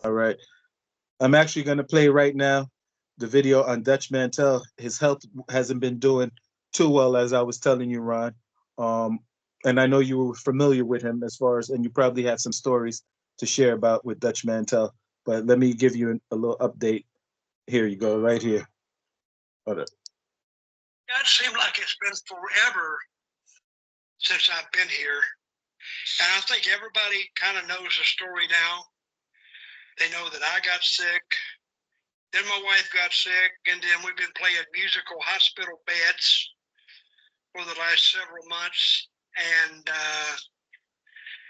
All right. I'm actually going to play right now the video on Dutch Mantel. His health hasn't been doing too well, as I was telling you, Ron. Um, and I know you were familiar with him as far as, and you probably have some stories to share about with Dutch Mantel. But let me give you a little update. Here you go, right here. Hold up. It seemed like it's been forever since I've been here. And I think everybody kind of knows the story now. They know that I got sick, then my wife got sick, and then we've been playing musical hospital beds for the last several months. And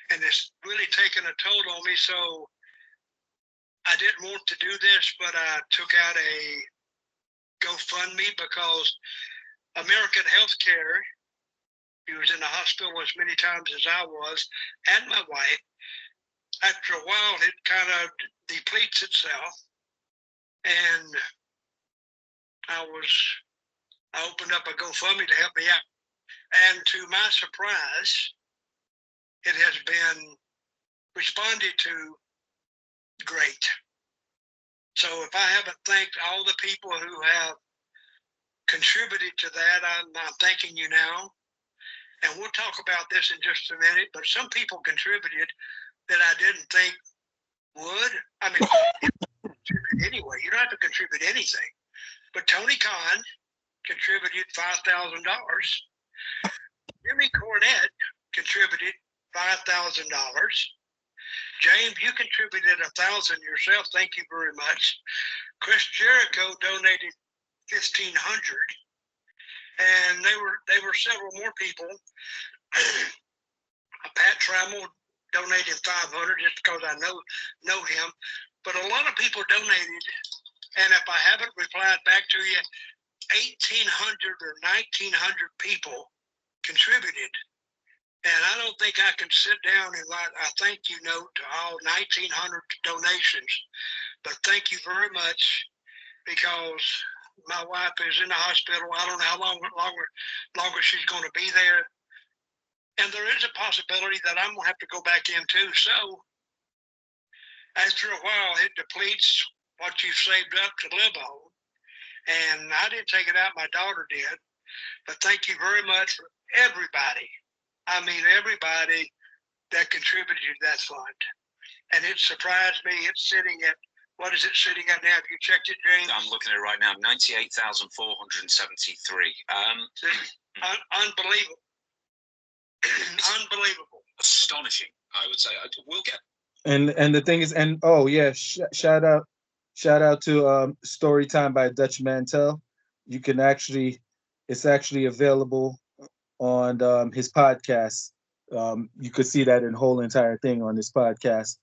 it's really taken a toll on me. So I didn't want to do this, but I took out a GoFundMe because American Healthcare, he was in the hospital as many times as I was, and my wife. After a while, it kind of depletes itself, and I opened up a GoFundMe to help me out. And to my surprise, it has been responded to great. So if I haven't thanked all the people who have contributed to that, I'm thanking you now. And we'll talk about this in just a minute, but some people contributed that I didn't think would. I mean, contribute anyway. You don't have to contribute anything. But Tony Khan contributed $5,000. Jimmy Cornette contributed $5,000. James, you contributed $1,000 yourself. Thank you very much. Chris Jericho donated $1,500, and they were several more people. Pat Trammell donated $500 just because I know him. But a lot of people donated, and if I haven't replied back to you, 1,800 or 1,900 people contributed. And I don't think I can sit down and write a thank you note to all 1,900 donations. But thank you very much, because my wife is in the hospital. I don't know how longer she's going to be there. And there is a possibility that I'm going to have to go back in too. So after a while, it depletes what you've saved up to live on. And I didn't take it out, my daughter did. But thank you very much for everybody. I mean, everybody that contributed to that fund. And it surprised me. It's sitting at, what is it sitting at now? Have you checked it, James? I'm looking at it right now, 98,473. Unbelievable. Unbelievable. Astonishing, I would say. We'll get. And the thing is, and oh yeah, shout out to Story Time by Dutch Mantel. You can actually, it's actually available on his podcast. You could see that in whole entire thing on this podcast.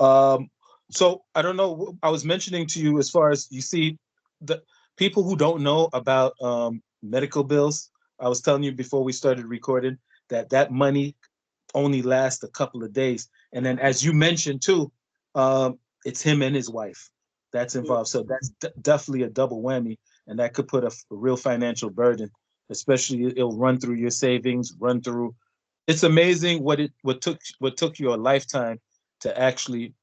Um, so I don't know. I was mentioning to you as far as you see the people who don't know about medical bills. I was telling you before we started recording that that money only lasts a couple of days, and then as you mentioned too, it's him and his wife that's involved. So that's definitely a double whammy, and that could put a real financial burden. Especially, it'll run through your savings, run through. It's amazing what took you a lifetime to actually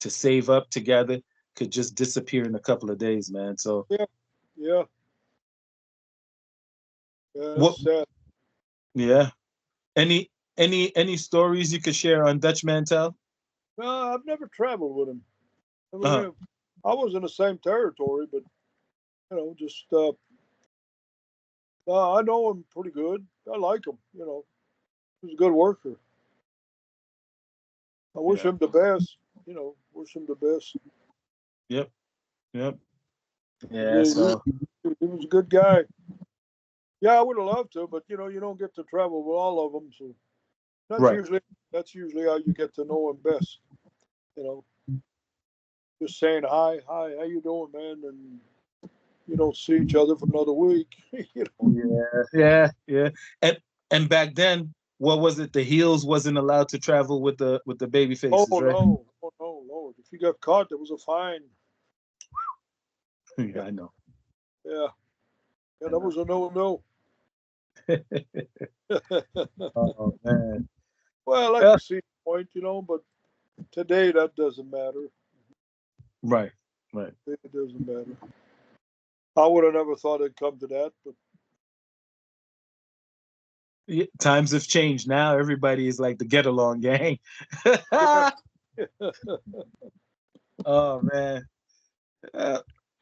to save up together could just disappear in a couple of days, man. So Yeah, yeah, yeah. what? That's sad. Yeah. Any stories you could share on Dutch Mantel? No, I've never traveled with him. I mean, Uh, I was in the same territory, but just I know him pretty good. I like him. He's a good worker. I wish yeah. him the best. Wish him the best. Yep. Yep. Yeah. He, So he was a good guy. Yeah, I would have loved to, but you don't get to travel with all of them, so that's right. usually that's usually how you get to know him best. You know, just saying hi, how you doing, man, and you don't see each other for another week. Yeah. Yeah. Yeah. And back then, what was it? The heels wasn't allowed to travel with the baby Oh faces, right? no, oh no, Lord! If you got caught, there was a fine. Yeah, I know. Yeah, yeah, I that know. was a no. Oh man. Well, I Yeah. can see the point, but today that doesn't matter. Right. Right. It doesn't matter. I would have never thought it'd come to that, but Yeah, times have changed. Now everybody is like the get along gang. yeah. Oh man.